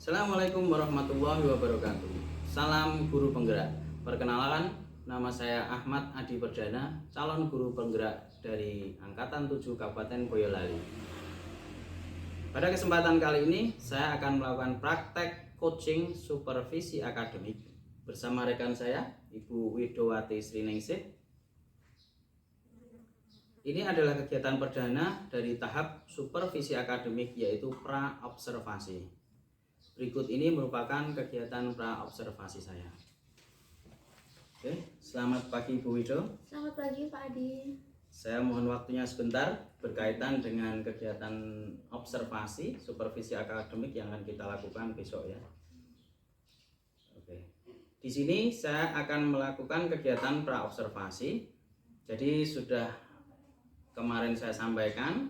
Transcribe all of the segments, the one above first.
Assalamualaikum warahmatullahi wabarakatuh. Salam guru penggerak. Perkenalkan, nama saya Ahmad Adi Perdana, calon guru penggerak dari Angkatan 7 Kabupaten Boyolali. Pada kesempatan kali ini, saya akan melakukan praktek coaching supervisi akademik bersama rekan saya, Ibu Widowati Sriningsih. Ini adalah kegiatan perdana dari tahap supervisi akademik, yaitu pra-observasi. Berikut ini merupakan kegiatan pra-observasi saya. Oke, selamat pagi Bu Wido. Selamat pagi Pak Adi. Saya mohon waktunya sebentar berkaitan dengan kegiatan observasi supervisi akademik yang akan kita lakukan besok ya. Oke. Di sini saya akan melakukan kegiatan pra-observasi. Jadi sudah kemarin saya sampaikan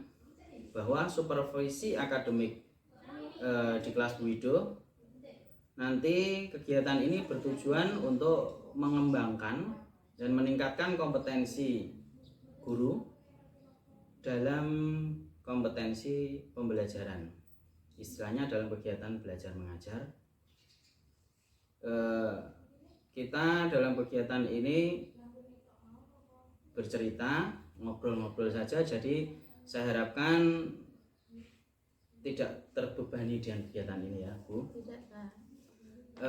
bahwa supervisi akademik di kelas Bu Wido, nanti kegiatan ini bertujuan untuk mengembangkan dan meningkatkan kompetensi guru dalam kompetensi pembelajaran, istilahnya dalam kegiatan belajar mengajar. Kita dalam kegiatan ini bercerita, ngobrol-ngobrol saja, jadi saya harapkan tidak terbebani dengan kegiatan ini ya Bu. Tidak Pak.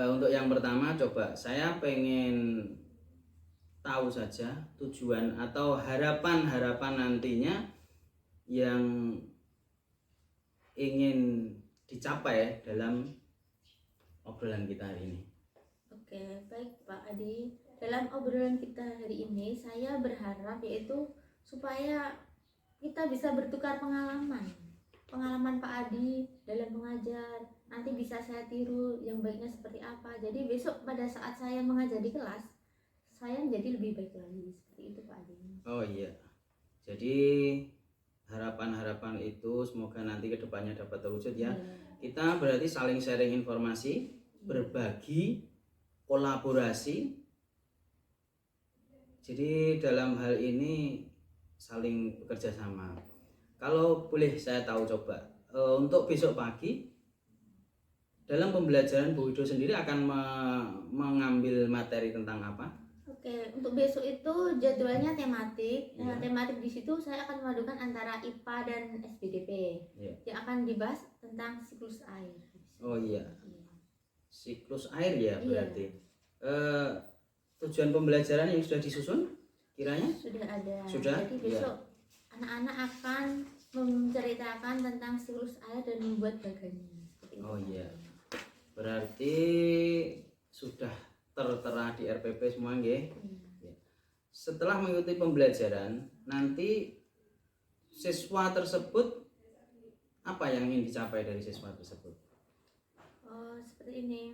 Untuk yang pertama, coba saya pengen tahu saja tujuan atau harapan-harapan nantinya yang ingin dicapai dalam obrolan kita hari ini. Oke, baik Pak Adi. Dalam obrolan kita hari ini, saya berharap yaitu supaya kita bisa bertukar pengalaman Pak Adi dalam mengajar. Nanti bisa saya tiru yang baiknya seperti apa. Jadi besok pada saat saya mengajar di kelas, saya menjadi lebih baik lagi. Seperti itu Pak Adi. Oh iya. Jadi harapan-harapan itu semoga nanti kedepannya dapat terwujud ya. Kita berarti saling sharing informasi, berbagi, kolaborasi. Jadi dalam hal ini saling bekerja sama. Kalau boleh saya tahu coba, untuk besok pagi dalam pembelajaran Bu Wido sendiri akan mengambil materi tentang apa? Oke, untuk besok itu jadwalnya tematik. Ya. Tematik di situ saya akan memadukan antara IPA dan SPDP. Ya. Yang akan dibahas tentang siklus air. Oh iya, siklus air ya berarti. Iya. Tujuan pembelajaran yang sudah disusun kiranya? Sudah ada. Sudah? Jadi besok anak-anak akan menceritakan tentang siklus air dan membuat bagannya. Oh iya, berarti sudah tertera di RPP semua nggih? Ya. Setelah mengikuti pembelajaran, nanti siswa tersebut apa yang ingin dicapai dari siswa tersebut? Oh, seperti ini.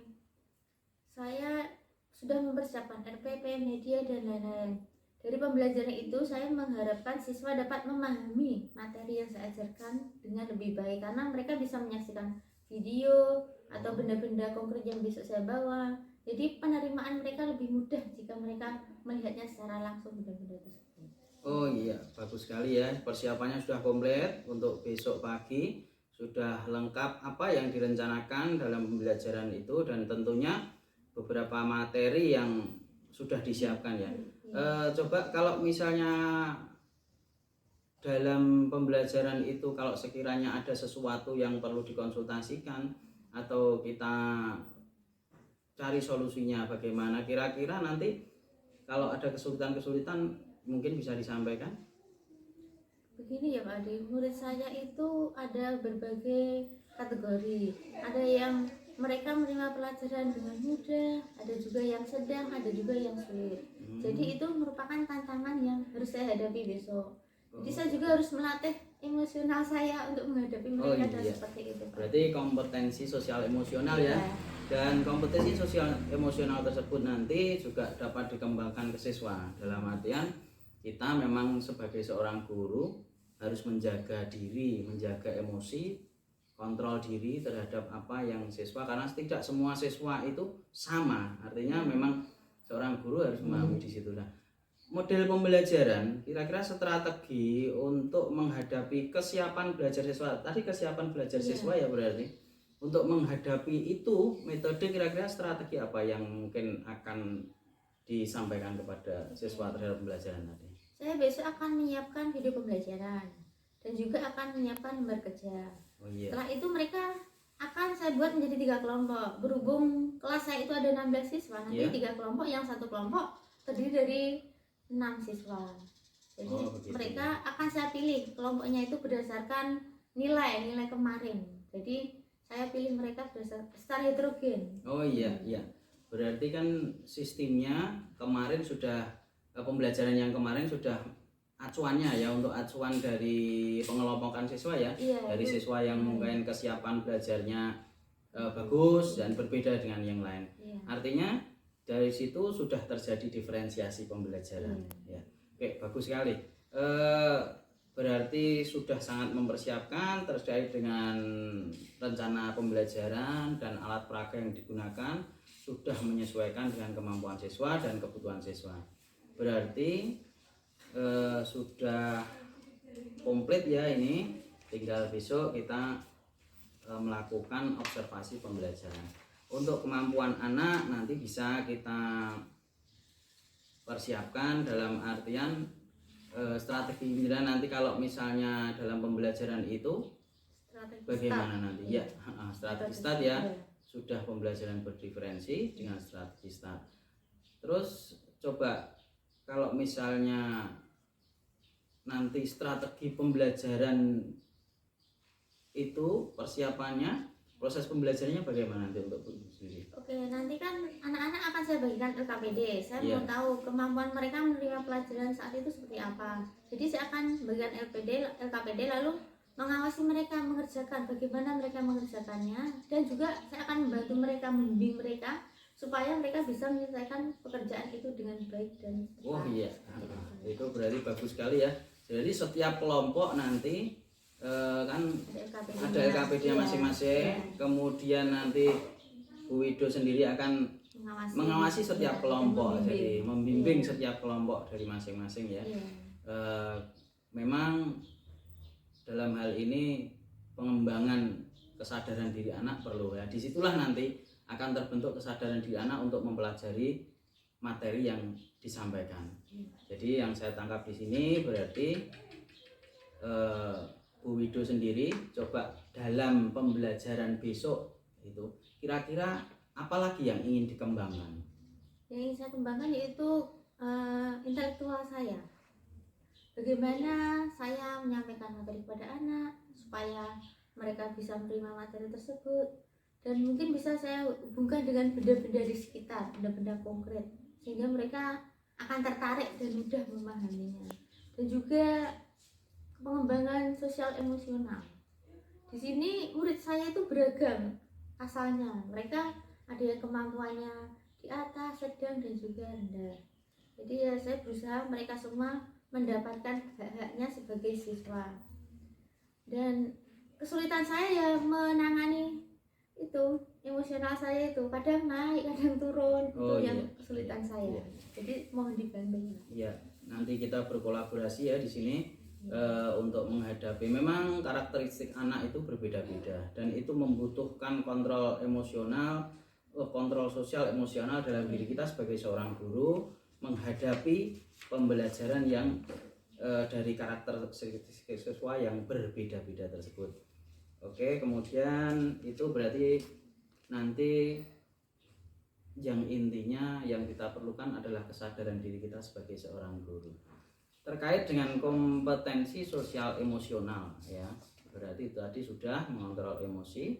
Saya sudah mempersiapkan RPP, media dan lain-lain. Dari pembelajaran itu saya mengharapkan siswa dapat memahami materi yang saya ajarkan dengan lebih baik, karena mereka bisa menyaksikan video atau benda-benda konkret yang besok saya bawa. Jadi penerimaan mereka lebih mudah jika mereka melihatnya secara langsung benda-benda tersebut. Oh iya, bagus sekali ya. Persiapannya sudah komplit untuk besok pagi. Sudah lengkap apa yang direncanakan dalam pembelajaran itu, dan tentunya beberapa materi yang sudah disiapkan ya. Coba kalau misalnya dalam pembelajaran itu kalau sekiranya ada sesuatu yang perlu dikonsultasikan atau kita cari solusinya bagaimana, kira-kira nanti kalau ada kesulitan-kesulitan mungkin bisa disampaikan. Begini ya Pak Adi, murid saya itu ada berbagai kategori. Ada yang mereka menerima pelajaran dengan mudah, ada juga yang sedang, ada juga yang sulit. Jadi itu merupakan tantangan yang harus saya hadapi besok. Jadi saya juga harus melatih emosional saya untuk menghadapi mereka dan seperti itu Pak. Berarti kompetensi sosial emosional ya. Dan kompetensi sosial emosional tersebut nanti juga dapat dikembangkan ke siswa. Dalam artian kita memang sebagai seorang guru harus menjaga diri, menjaga emosi, kontrol diri terhadap apa yang siswa, karena tidak semua siswa itu sama. Artinya memang seorang guru harus memahami di situ. Nah, model pembelajaran, kira-kira strategi untuk menghadapi kesiapan belajar siswa. Tadi kesiapan belajar siswa ya berarti. untuk menghadapi itu, metode kira-kira strategi apa yang mungkin akan disampaikan kepada siswa terhadap pembelajaran tadi? Saya besok akan menyiapkan video pembelajaran dan juga akan menyiapkan lembar kerja. Oh iya. Setelah itu mereka akan saya buat menjadi 3 kelompok. Berhubung kelas saya itu ada 16 siswa, nanti 3 kelompok, yang satu kelompok terdiri dari 6 siswa. Jadi mereka akan saya pilih kelompoknya itu berdasarkan nilai kemarin. Jadi saya pilih mereka secara heterogen. Oh iya, iya. Berarti kan sistemnya kemarin sudah pembelajaran yang kemarin sudah acuannya ya, untuk acuan dari pengelompokan siswa ya. Dari siswa yang mungkin kesiapan belajarnya bagus dan berbeda dengan yang lain. Artinya dari situ sudah terjadi diferensiasi pembelajaran ya. Oke, bagus sekali. Berarti sudah sangat mempersiapkan terkait dengan rencana pembelajaran dan alat peraga yang digunakan, sudah menyesuaikan dengan kemampuan siswa dan kebutuhan siswa. Berarti sudah komplit ya ini, tinggal besok kita melakukan observasi pembelajaran. Untuk kemampuan anak nanti bisa kita persiapkan dalam artian strategi pembelajaran nanti. Kalau misalnya dalam pembelajaran itu bagaimana nanti ya, strategi start ya, sudah pembelajaran berdiferensi dengan strategi start. Terus coba kalau misalnya nanti strategi pembelajaran itu persiapannya, proses pembelajarannya bagaimana nanti untuk Bu sendiri? Oke, nanti kan anak-anak akan saya bagikan LKPD. Saya mau tahu kemampuan mereka menerima pelajaran saat itu seperti apa. Jadi saya akan bagikan LKPD lalu mengawasi mereka mengerjakan, bagaimana mereka mengerjakannya, dan juga saya akan membantu mereka, membimbing mereka supaya mereka bisa menyelesaikan pekerjaan itu dengan baik dan cepat. Oh iya, itu berarti bagus sekali ya. Jadi setiap kelompok nanti kan ada LKPD-nya masing-masing, kemudian nanti Bu Wido sendiri akan mengawasi setiap kelompok, jadi membimbing setiap kelompok dari masing-masing ya. Memang dalam hal ini pengembangan kesadaran diri anak perlu ya. Disitulah nanti akan terbentuk kesadaran diri anak untuk mempelajari materi yang disampaikan. Jadi yang saya tangkap di sini berarti Bu Wido sendiri coba dalam pembelajaran besok itu kira-kira apalagi yang ingin dikembangkan? Yang ingin saya kembangkan yaitu intelektual saya. Bagaimana saya menyampaikan materi kepada anak supaya mereka bisa menerima materi tersebut, dan mungkin bisa saya hubungkan dengan benda-benda di sekitar, benda-benda konkret, sehingga mereka akan tertarik dan mudah memahaminya. Dan juga pengembangan sosial emosional. Di sini murid saya itu beragam asalnya. Mereka ada yang kemampuannya di atas, sedang, dan juga rendah. Jadi ya saya berusaha mereka semua mendapatkan hak-haknya sebagai siswa. Dan kesulitan saya ya menangani itu emosional saya itu kadang naik kadang turun. Itu yang kesulitan saya. Jadi mohon dibantu. Iya, nanti kita berkolaborasi ya di sini untuk menghadapi. Memang karakteristik anak itu berbeda-beda dan itu membutuhkan kontrol emosional, kontrol sosial emosional dalam diri kita sebagai seorang guru menghadapi pembelajaran yang dari karakter siswa yang berbeda-beda tersebut. Oke, kemudian itu berarti nanti yang intinya yang kita perlukan adalah kesadaran diri kita sebagai seorang guru terkait dengan kompetensi sosial emosional ya. Berarti tadi sudah mengontrol emosi,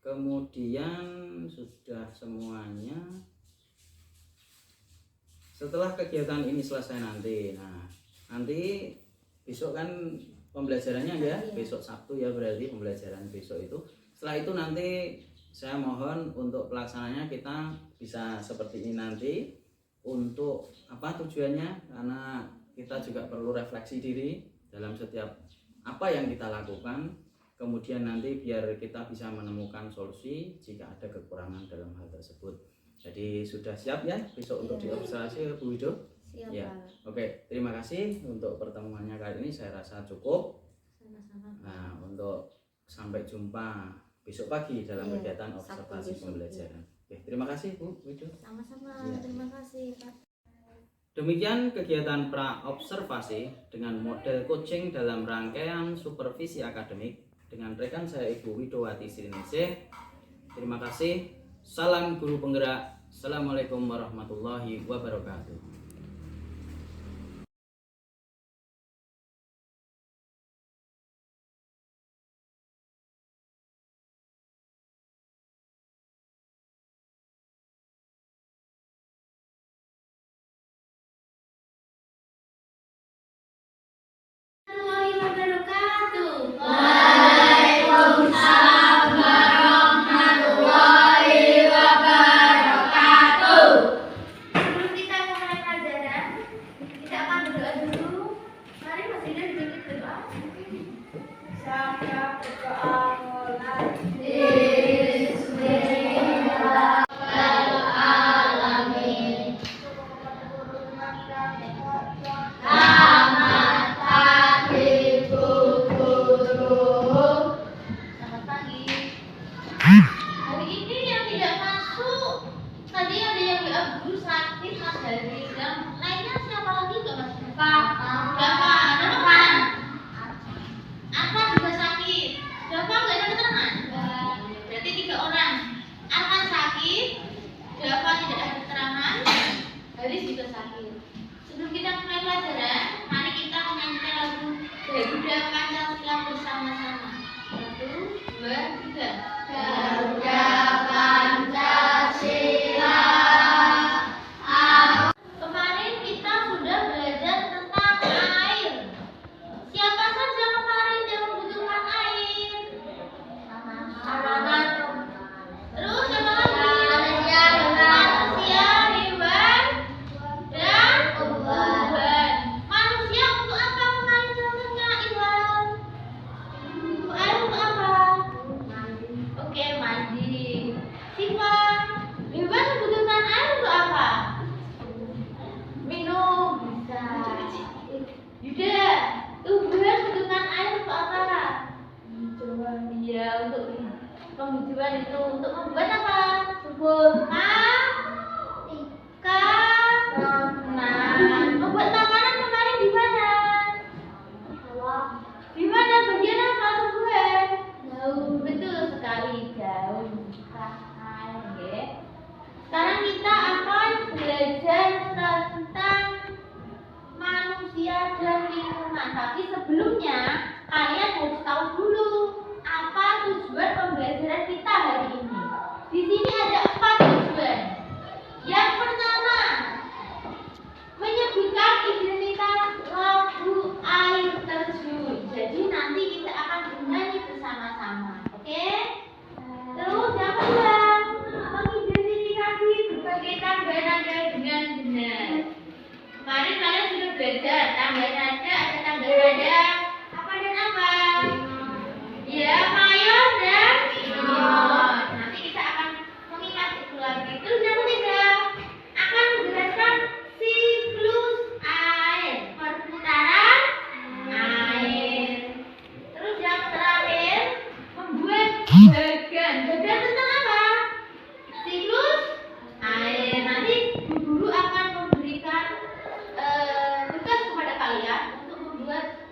kemudian sudah semuanya. Setelah kegiatan ini selesai nanti, nanti besok kan pembelajarannya ya, besok Sabtu ya, berarti pembelajaran besok itu. Setelah itu nanti saya mohon untuk pelaksananya kita bisa seperti ini nanti. Untuk apa tujuannya? Karena kita juga perlu refleksi diri dalam setiap apa yang kita lakukan, kemudian nanti biar kita bisa menemukan solusi jika ada kekurangan dalam hal tersebut. Jadi sudah siap ya besok untuk diobservasi Bu Wido? Siap, ya. Pak. Oke, terima kasih untuk pertemuannya kali ini, saya rasa cukup. Sama-sama. Nah, untuk Sampai jumpa besok pagi dalam Iya, kegiatan Sabtu observasi besok, pembelajaran. Oke, terima kasih Bu Widu. Sama-sama, Iya. terima kasih Pak. Demikian kegiatan pra-observasi dengan model coaching dalam rangkaian supervisi akademik dengan rekan saya Ibu Widowati Sriningsih. Terima kasih. Salam guru penggerak. Assalamualaikum warahmatullahi wabarakatuh. Warahmatullahi wabarakatuh. Waalaikumsalam warahmatullahi wabarakatuh. Sebelum kita mulai pelajaran, kita akan berdoa dulu. Mari Mas Ida sedikit berdoa. Saya berdoa mulai. Bismillahirrahmanirrahim. Selamat pagi Bu Guru. Selamat pagi. Hari ini yang tidak masuk, tadi ada yang WA guru sakit Mas Dari. Yang lainnya siapa lagi nggak Mas? Bapak, ada Bapak. Arfan juga sakit. Bapak nggak ada keterangan? Berarti 3 orang. Arfan sakit, Bapak tidak ada keterangan, Haris juga sakit. Sebelum kita mulai pelajaran, mari kita menyanyikan lagu Garuda Pancasila bersama-sama. 1, 2, 3. Garuda Pancasila. Kemarin kita sudah belajar tentang air. Siapa saja kemarin yang membutuhkan air? Terus siapa lagi? Manusia, hewan, dan tumbuhan. Manusia untuk apa kemarin contohnya Iwan? Untuk air untuk apa? Oke, mandi. Siva, hewan membutuhkan air untuk apa? Minum. Bisa. Yuda, tumbuhan membutuhkan air untuk apa? Iya, untuk pembujuan itu untuk membuat apa? Subur. Nah, membuat makanan kemarin di mana? Di mana bagian apa tumbuhan? Daun. Betul sekali, daun. Oke. Sekarang kita akan belajar tentang manusia dan lingkungan. Tapi sebelumnya kalian harus tahu dulu apa tujuan pembelajaran kita hari ini. Di sini ada 4 tujuan. Yang pertama, menyebutkan identitas lagu air terjun. Jadi nanti kita akan bernyanyi bersama-sama. Oke? Terus yang kedua, mengidentifikasi berbagai tangga nada dengan benar. Kemarin kalian sudah belajar tangga nada, ada tangga nada apa dan apa? Ya, mayor dan minor. Nanti kita akan mengingat itu lagi. Terus yang ketiga, akan menjelaskan siklus air, perputaran air. Terus yang terakhir, membuat bagan. Bagan tentang apa? Siklus air. Nanti guru akan memberikan tugas kepada kalian untuk membuat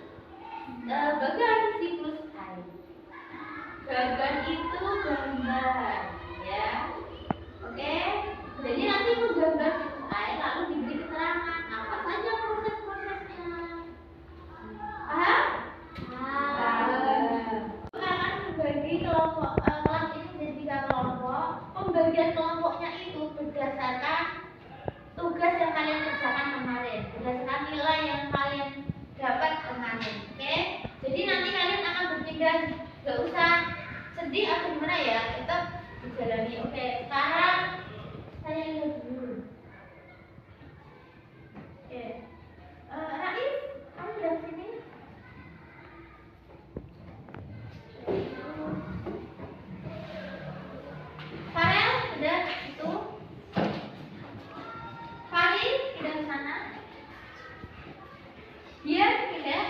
bagan siklus air. Bagan itu gambar, ya. Oke. Jadi nanti menggambar siklus air lalu diberi keterangan apa saja proses-prosesnya. Paham? Akan membagi kelompok kelas ini menjadi 3 kelompok. Pembagian kelompoknya itu berdasarkan tugas yang kalian kerjakan kemarin, berdasarkan nilai yang kalian dapat kemarin. Oke? Jadi nanti kalian akan berpindah, gak usah sedih atau gimana ya, tetap dijalani. Oke, sekarang saya lihat dulu. Oke, Raif, kamu udah sini? Farel, udah itu? Fahri, pindah ke sana. Dia pindah.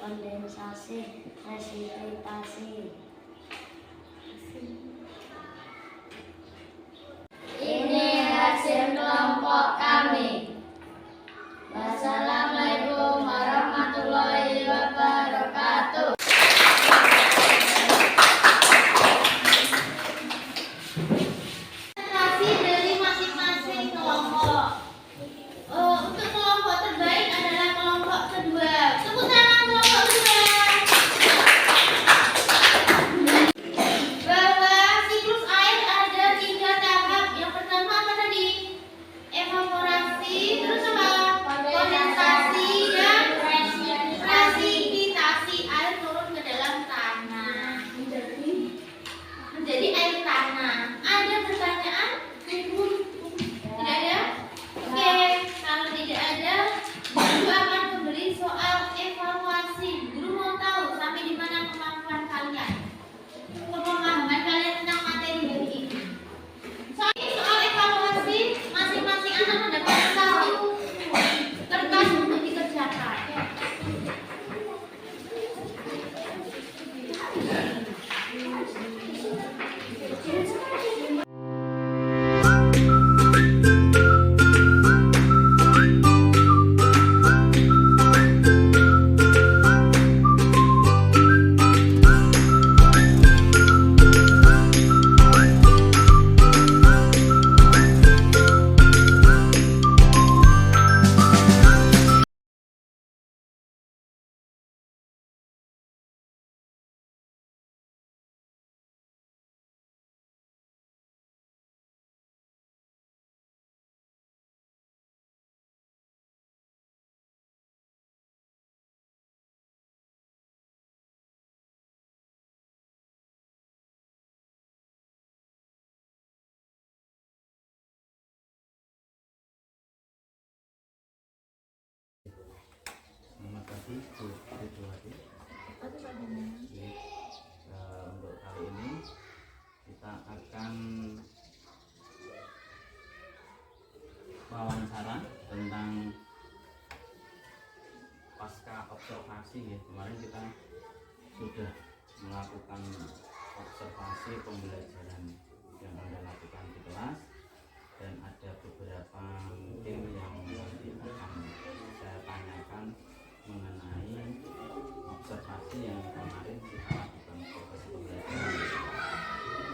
kondensasi, presipitasi. Ini hasil kelompok kami. Wassalamualaikum warahmatullahi wabarakatuh. Presentasi dari masing-masing kelompok. Untuk kelompok terbaik adalah kelompok kedua. Tepuk tangan kelompok kedua. Bahwa siklus air ada 3 tahap. Yang pertama apa tadi? Evaporasi, terus apa? Kondensasi dan presipitasi. Air turun ke dalam tanah. Menjadi air tanah. Ada pertanyaan? Tidak ada? Oke, kalau tidak ada, guru akan memberi soal evaluasi. Guru mau tahu sampai di mana kemampuan kalian, pemahaman kalian tentang materi hari ini. Soal evaluasi, masing-masing anak mendapatkan 1 kertas untuk dikerjakan. Selamat pagi Bu Ridwati. Jadi, untuk kali ini kita akan wawancara tentang pasca observasi ya. Kemarin kita sudah melakukan observasi pembelajaran yang Anda lakukan di kelas, dan ada beberapa mungkin yang nanti akan saya tanyakan mengenai observasi yang kemarin kita lakukan proses pembelajaran.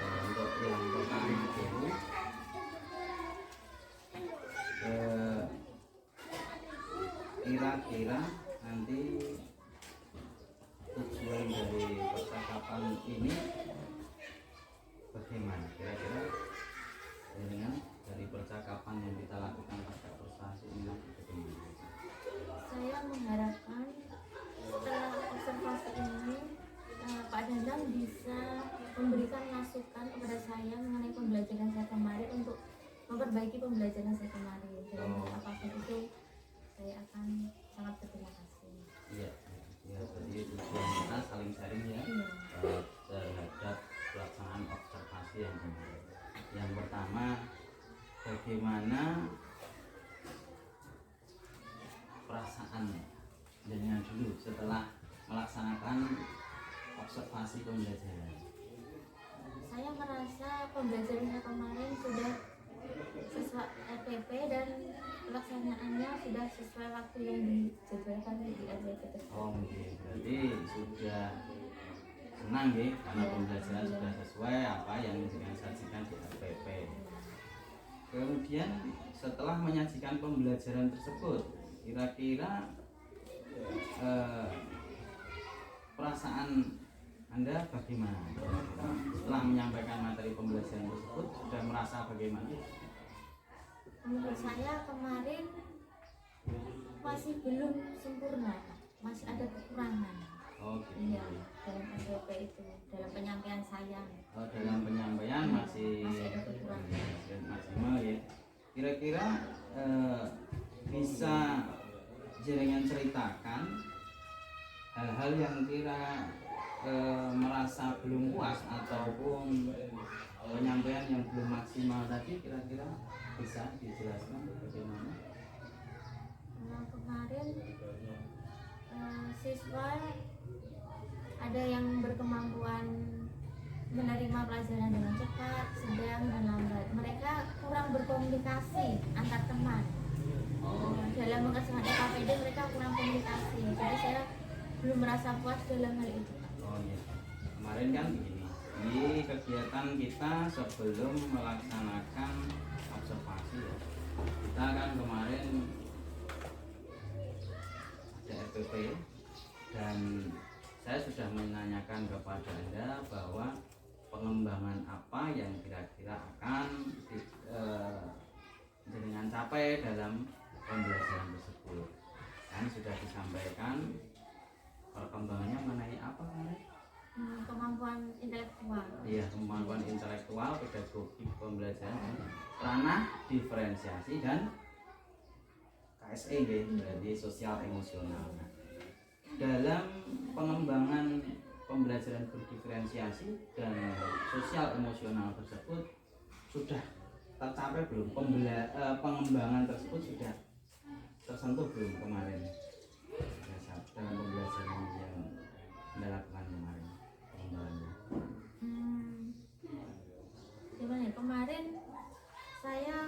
Untuk yang pertama dulu, kira-kira nanti tujuan dari percakapan ini bagaimana? Kira-kira dengan dari percakapan yang kita lakukan pasca observasi ini bagaimana? Saya mengharapkan setelah observasi ini Pak Danang bisa memberikan masukan kepada saya mengenai pembelajaran saya kemarin untuk memperbaiki pembelajaran saya kemarin. Dan apapun itu saya akan sangat berterima kasih. Iya, ya, jadi tujuan kita saling sharing ya, terhadap pelaksanaan observasi yang kemarin. Yang pertama, bagaimana perasaan dengan dulu setelah melaksanakan observasi pembelajaran? Saya merasa pembelajaran saya kemarin sudah sesuai RPP dan pelaksanaannya sudah sesuai waktu yang dijadwalkan di RPP tersebut. Oh, berarti sudah senang ya, karena pembelajaran sudah sesuai apa yang disajikan di RPP. Kemudian setelah menyajikan pembelajaran tersebut, kira-kira perasaan Anda bagaimana? Setelah menyampaikan materi pembelajaran tersebut, sudah merasa bagaimana? Menurut saya kemarin masih belum sempurna, masih ada kekurangan. Oh, gitu. Iya, dalam SOP itu, dalam penyampaian saya. Oh, dalam penyampaian masih ada kekurangan. maksimal ya. Kira-kira bisa jaringan ceritakan hal-hal yang merasa belum puas ataupun penyampaian yang belum maksimal tadi, kira-kira bisa dijelaskan bagaimana? Kemarin Siswa ada yang berkemampuan menerima pelajaran dengan cepat, sedang, dan lambat. Mereka kurang berkomunikasi antar teman. Dalam mengerjakan EKPD mereka kurang komunikasi. Jadi saya belum merasa puas dalam hal itu. Oh iya. Kemarin kan begini. Di kegiatan kita sebelum melaksanakan observasi ya. Kita kan kemarin ada RPP dan saya sudah menanyakan kepada Anda bahwa pengembangan apa yang kira-kira akan dengan capai dalam pembelajaran tersebut. Kan sudah disampaikan perkembangannya mengenai apa kan? Kemampuan intelektual. Iya, kemampuan intelektual, pedagogi pembelajaran, ranah diferensiasi dan KSE berarti sosial emosional. Nah, dalam pengembangan pembelajaran berdiferensiasi dan sosial emosional tersebut sudah tercapai belum? Pengembangan tersebut sudah tersentuh belum kemarin dalam pembelajaran yang Anda lakukan kemarin pengembangannya? Gimana ya? Kemarin saya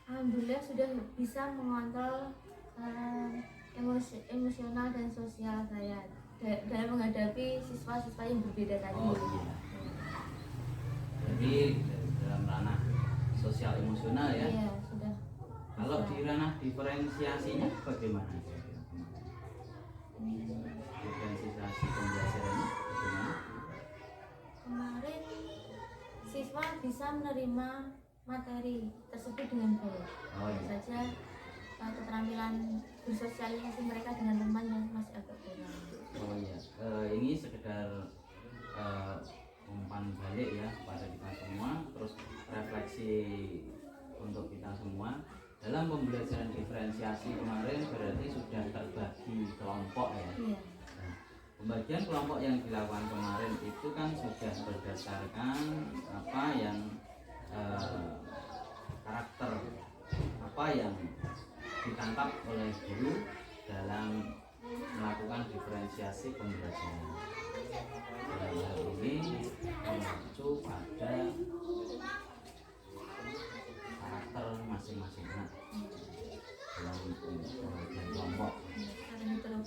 alhamdulillah sudah bisa mengontrol emosional dan sosial saya dalam menghadapi siswa-siswa yang berbeda tadi. Oh iya. Jadi dalam ranah sosial emosional ya? Iya, sudah. Kalau di ranah diferensiasinya bagaimana? Diferensiasi pembelajarannya bagaimana? Kemarin siswa bisa menerima materi tersebut dengan baik. Oh iya. Saja keterampilan bersosialisasi mereka dengan teman yang masih agak kurang. Oh iya. Ini sekedar umpan balik ya kepada kita semua, terus refleksi untuk kita semua. Dalam pembelajaran diferensiasi kemarin berarti sudah terbagi kelompok ya. Iya. Nah, pembagian kelompok yang dilakukan kemarin itu kan sudah berdasarkan apa yang karakter apa yang ditangkap oleh guru dalam melakukan diferensiasi pembelajaran. Dalam hal ini mengacu pada karakter masing-masing anak dalam pembagian kelompok.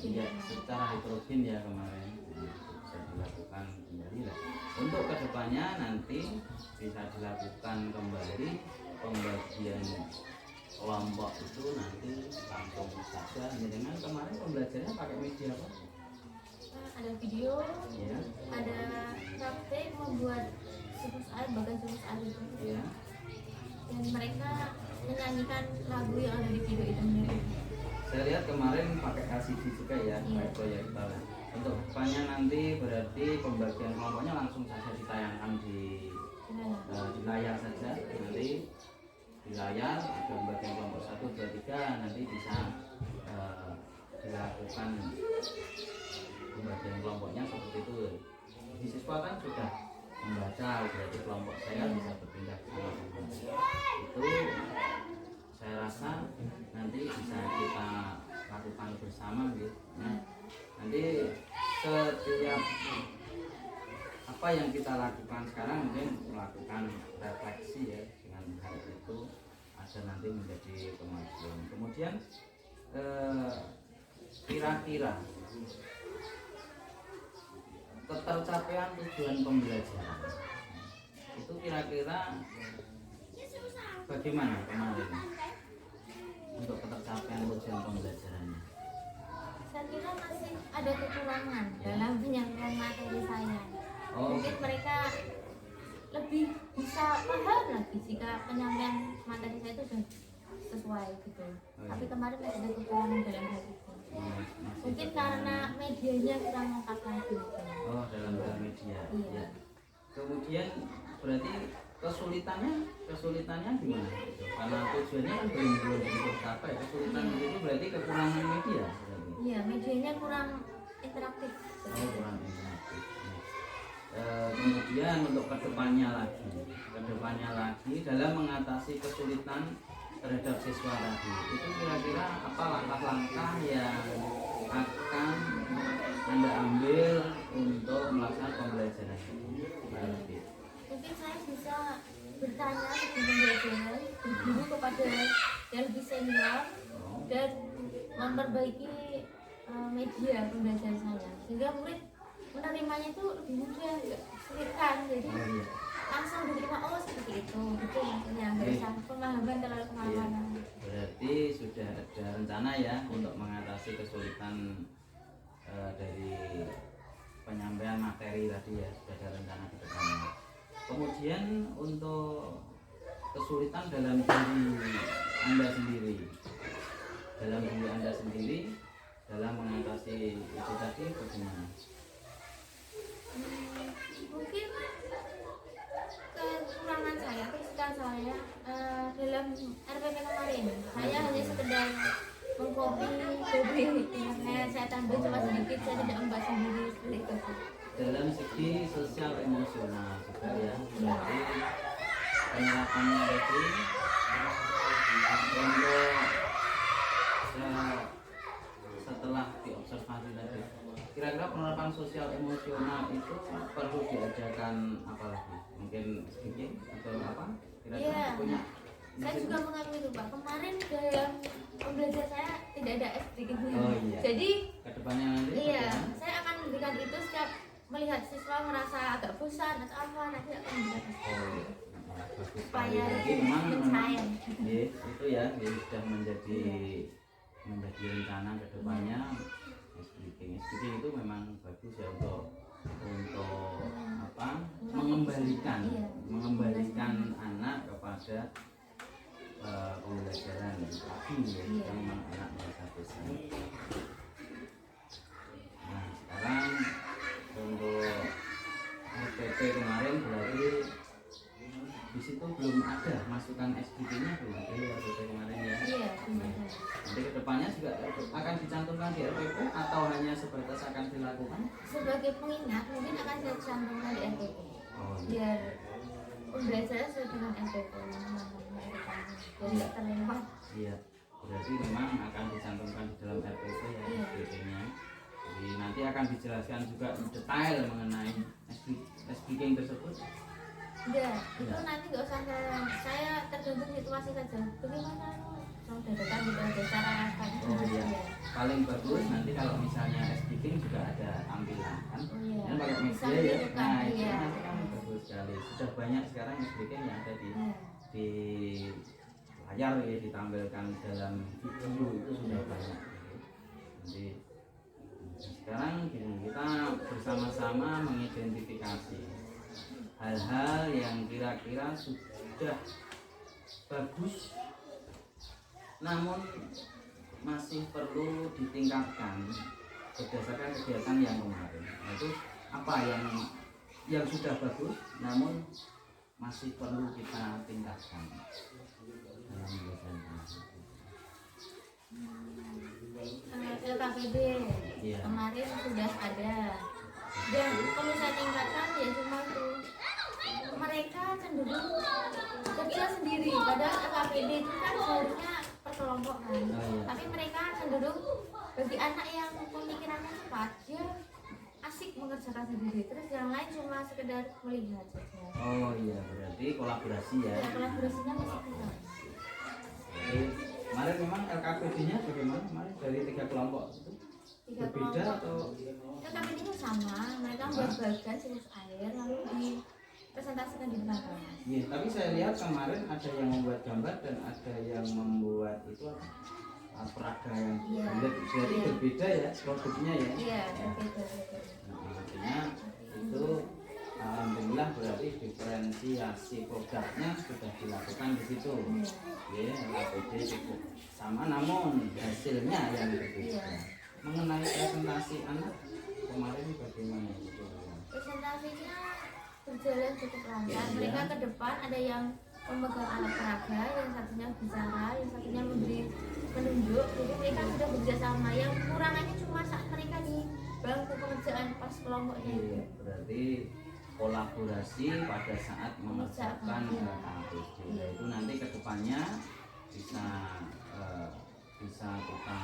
Iya, secara heterogen ya kemarin bisa dilakukan kembali lah. Untuk kedepannya nanti bisa dilakukan kembali pembagian kelompok itu nanti langsung saja. Dengan kemarin pembelajarannya pakai media apa? Ada video, Ya, ada praktek membuat situs air, bahkan situs air itu. ya. Dan mereka menyanyikan lagu yang ada di video itu sendiri. Saya lihat kemarin pakai LCD juga ya, Iya. pakai proyektor. Untuk depannya nanti berarti pembagian kelompoknya langsung saja ditayangkan di layar saja. Nanti di layar ada pembagian kelompok 1, 2, 3 nanti bisa dilakukan pembagian kelompoknya seperti itu. Di siswa kan sudah membaca, berarti kelompok saya bisa berpindah ke sana. Itu saya rasa nanti bisa kita lakukan bersama gitu. Nah, nanti setiap apa yang kita lakukan sekarang mungkin melakukan refleksi ya dengan hal itu ada nanti menjadi kemajuan. Kemudian kira-kira ketercapaian tujuan pembelajaran itu kira-kira bagaimana kemarin untuk ketercapaian tujuan pembelajarannya? Saya kira masih ada kekurangan dalam penyampaian materi saya. Mungkin mereka lebih bisa paham lagi jika penyampaian materi saya itu sudah sesuai gitu. Tapi kemarin masih ada kekurangan dalam hal itu. Mungkin karena medianya kurang lengkap lagi. Oh, dalam hal media. Iya. Ya. Kemudian berarti kesulitannya gimana? Gitu. Karena tujuannya kan belum begitu tercapai. Kesulitan itu berarti kekurangan media. Berarti. Iya, medianya kurang interaktif. Oh, kurang interaktif. Kemudian untuk kedepannya lagi dalam mengatasi kesulitan terhadap siswa tadi itu kira-kira apa langkah-langkah yang akan Anda ambil untuk melaksanakan pembelajaran ini? Mungkin saya bisa bertanya sebelum belajar, berguru kepada yang lebih senior dan memperbaiki media pembelajaran saya sehingga murid menerimanya itu lebih mudah, nggak kesulitan, jadi langsung diterima, oh seperti itu, gitu maksudnya, nggak usah pemahaman terlalu kemana-mana. Berarti sudah ada rencana ya untuk mengatasi kesulitan dari penyampaian materi tadi ya, sudah ada rencana ke depannya. Kemudian untuk kesulitan dalam diri Anda sendiri, dalam mengatasi itu tadi bagaimana? Mungkin kekurangan saya, kesulitan saya dalam RPP kemarin, saya hanya sekedar mengcopy internet, saya tambah cuma sedikit, saya tidak membahas sendiri seperti itu. Dalam segi sosial emosional juga ya, berarti penerapannya tadi untuk setelah diobservasi tadi, kira-kira penerapan sosial emosional itu perlu diajarkan apa lagi? Mungkin sedikit atau apa? Kira-kira punya? Saya juga mengalami itu Pak. Kemarin dalam pembelajaran saya tidak ada SDGs. Oh iya. Jadi kedepannya nanti? Iya, saya akan memberikan itu setiap melihat siswa merasa agak bosan atau apa, nanti akan memberikan SDGs. Supaya memang itu ya, sudah menjadi rencana kedepannya. SDG itu memang bagus ya untuk apa, mengembalikan anak kepada pembelajaran lagi ya, yang memang anak merasa bosan. Nah sekarang untuk RPP kemarin berarti di situ belum ada masukan SDG-nya, belum ada ya RPP kemarin ya. Iya, benar. Nanti kedepannya juga akan dicantumkan di RPP atau hanya sebatas akan dilakukan? Sebagai pengingat mungkin akan saya cantumkan di RPP. Oh, iya. Biar pembelajaran sesuai dengan RPP. Jadi tidak terlewat. Iya, berarti memang akan dicantumkan di dalam RPP ya, SDG-nya. Jadi nanti akan dijelaskan juga detail mengenai SDG tersebut. Enggak, itu nanti nggak usah saya tergantung situasi saja. Bagaimana kalau dadakan gitu ada cara apa? Oh iya, paling bagus nanti kalau misalnya SDG juga ada tampilan kan? Oh iya. Yang pakai Bisa media ya. dilihat, Nah itu iya. nanti kan bagus sekali. Sudah banyak sekarang SDG yang ada di layar ya, ditampilkan dalam video itu sudah banyak. Jadi sekarang gini, kita bersama-sama mengidentifikasi hal-hal yang kira-kira sudah bagus namun masih perlu ditingkatkan berdasarkan kegiatan yang kemarin. Itu apa yang sudah bagus namun masih perlu kita tingkatkan dalam LKPD kemarin sudah ada dan perlu saya tingkatkan ya cuma itu, mereka cenderung kerja sendiri padahal LKPD itu kan seharusnya perkelompokan, tapi mereka cenderung bagi anak yang pemikirannya cepat dia asik mengerjakan sendiri, terus yang lain cuma sekedar melihat saja. Oh iya, berarti kolaborasi ya. Ya, kolaborasinya masih kurang. Jadi kemarin memang LKPD-nya bagaimana kemarin dari 3 kelompok itu? Berbeda atau? LKPD-nya sama, mereka membuat bagan siklus air lalu dipresentasikan di depan kelas. Iya, tapi saya lihat kemarin ada yang membuat gambar dan ada yang membuat itu peraga yang bulat, jadi berbeda ya produknya ya. Iya, berbeda. Nah, artinya itu alhamdulillah berarti diferensiasi produknya sudah dilakukan di situ. Ya, LKPD cukup sama namun hasilnya yang berbeda. Mengenai presentasi anak kemarin bagaimana itu? Presentasinya berjalan cukup lancar. Mereka ke depan ada yang memegang alat peraga, yang satunya bicara, yang satunya memberi penunjuk. Jadi mereka sudah bekerjasama. Yang kurangannya cuma saat mereka di bangku pengerjaan pas kelompoknya itu. Berarti kolaborasi pada saat mengerjakan LKPD. Itu nanti kedepannya bisa kita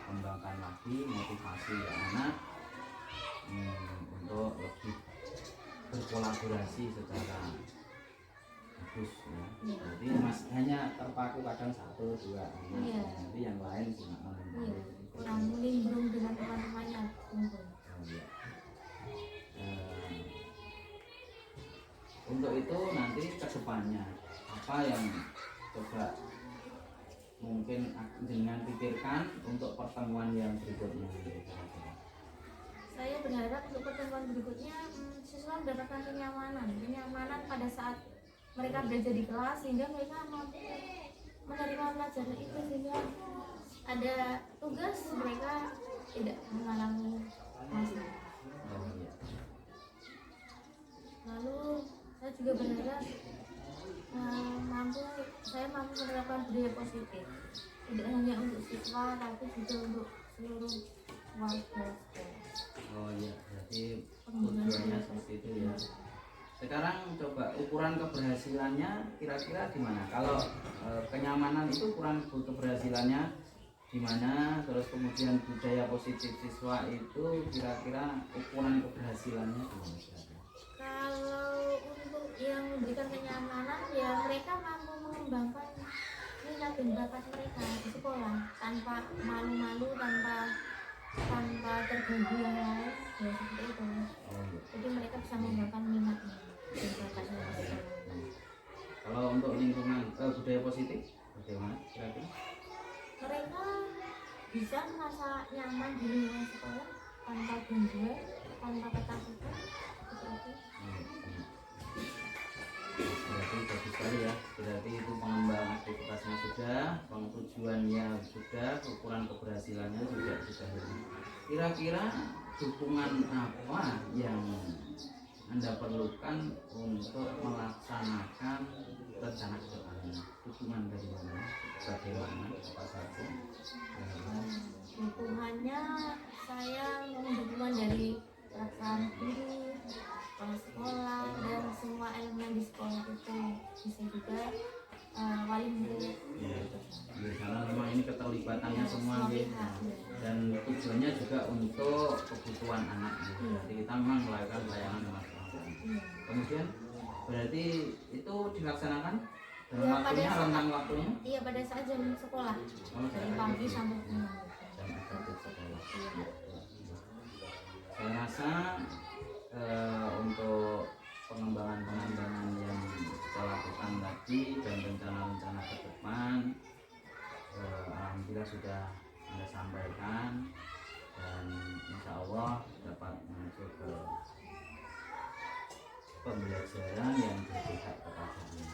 kembangkan lagi motivasi anak untuk lebih berkolaborasi secara bagus ya. Jadi mas hanya terpaku kadang 1-2 anak, Iya. nanti yang lain cuma Iya, kurang nimbrung dengan teman-temannya kumpul. Oh, iya. Untuk itu nanti kedepannya apa yang coba mungkin dengan pikirkan untuk pertemuan yang berikutnya? Saya berharap untuk pertemuan berikutnya siswa mendapatkan kenyamanan pada saat mereka belajar di kelas, sehingga mereka mampu menerima pelajaran itu, sehingga ada tugas mereka tidak mengalami masalah. Oh, iya. Lalu saya juga berharap saya mampu menerapkan budaya positif, tidak hanya untuk siswa tapi juga untuk seluruh warga sekolah. Oh iya, berarti tujuannya seperti itu ya. Sekarang coba ukuran keberhasilannya kira-kira gimana? Kalau kenyamanan itu ukuran keberhasilannya gimana? Terus kemudian budaya positif siswa itu kira-kira ukuran keberhasilannya gimana? Kalau untuk yang memberikan kenyamanan, ya mereka mampu mengembangkan minat dan bakat mereka di sekolah tanpa malu-malu, tanpa terganggu yang lain, ya seperti itu. Oh, iya. Jadi mereka bisa mengembangkan minatnya dan bakatnya di sekolah. Kalau untuk lingkungan budaya positif bagaimana kira-kira? Mereka bisa merasa nyaman di lingkungan sekolah tanpa gangguan, tanpa ketakutan, seperti itu. Berarti bagus sekali ya. Berarti itu pengembangan aktivitasnya sudah, pengujuannya sudah, ukuran keberhasilannya juga sudah. Kira-kira dukungan apa yang Anda perlukan untuk melaksanakan rencana ke depannya? Dukungan dari mana? Bagaimana? Apa saja? Dukungannya saya mohon dukungan dari perasaan guru, kepala sekolah, dan semua elemen di sekolah itu, bisa juga wali murid. Di sana memang ini keterlibatannya semua ya. pihak. Dan tujuannya juga untuk kebutuhan anak ya. Jadi kita memang melakukan pelayanan masyarakat. Kemudian berarti itu dilaksanakan dalam Ya, waktunya, pada saat- rentang waktunya? Iya, pada saat jam sekolah dari pagi sampai pulang. Jam efektif sekolah. Saya rasa untuk pengembangan yang kita lakukan tadi dan rencana-rencana ke depan, alhamdulillah sudah Anda sampaikan, dan insya Allah dapat masuk ke pembelajaran yang berpihak kepada anak.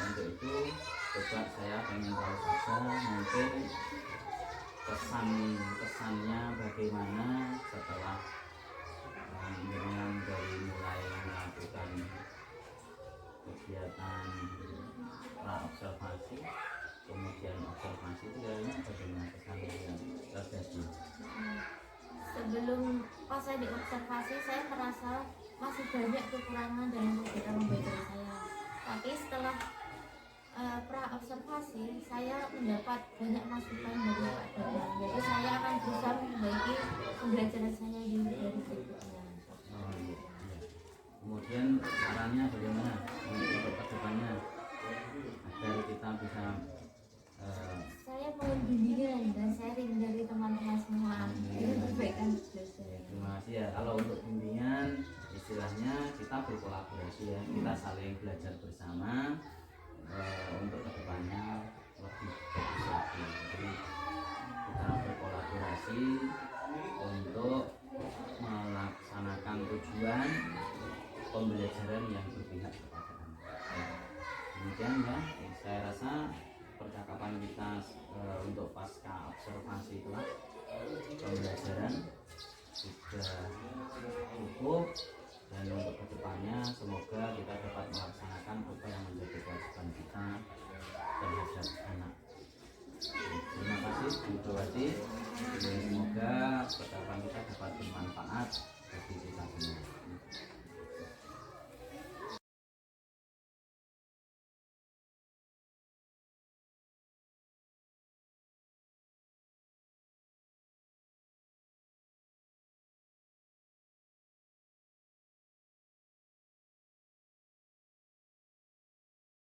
Untuk itu coba saya ingin tahu saja mungkin kesannya bagaimana setelah dengan dari mulai melakukan kegiatan observasi, kemudian observasi itu kayaknya bagaimana kesan yang terjadi? Sebelum pas saya diobservasi, saya merasa masih banyak kekurangan dalam kegiatan membaca saya. Tapi setelah pra-observasi, saya mendapat banyak masukan dari Pak Dadang. Jadi saya akan berusaha memperbaiki pembelajaran saya dari berikutnya. Iya. Kemudian caranya bagaimana untuk kedepannya agar kita bisa Saya mohon bimbingan dan sharing dari teman-teman semua untuk perbaikan belajar. terima kasih ya. Kalau untuk bimbingan istilahnya kita berkolaborasi ya, kita saling belajar bersama untuk kedepannya lebih bagus lagi. Jadi kita berkolaborasi untuk melaksanakan tujuan pembelajaran yang berpihak kepada anak. Demikian ya, saya rasa percakapan kita untuk pasca observasi kelas pembelajaran sudah cukup, dan untuk kedepannya semoga kita dapat melaksanakan apa yang menjadi kewajiban kita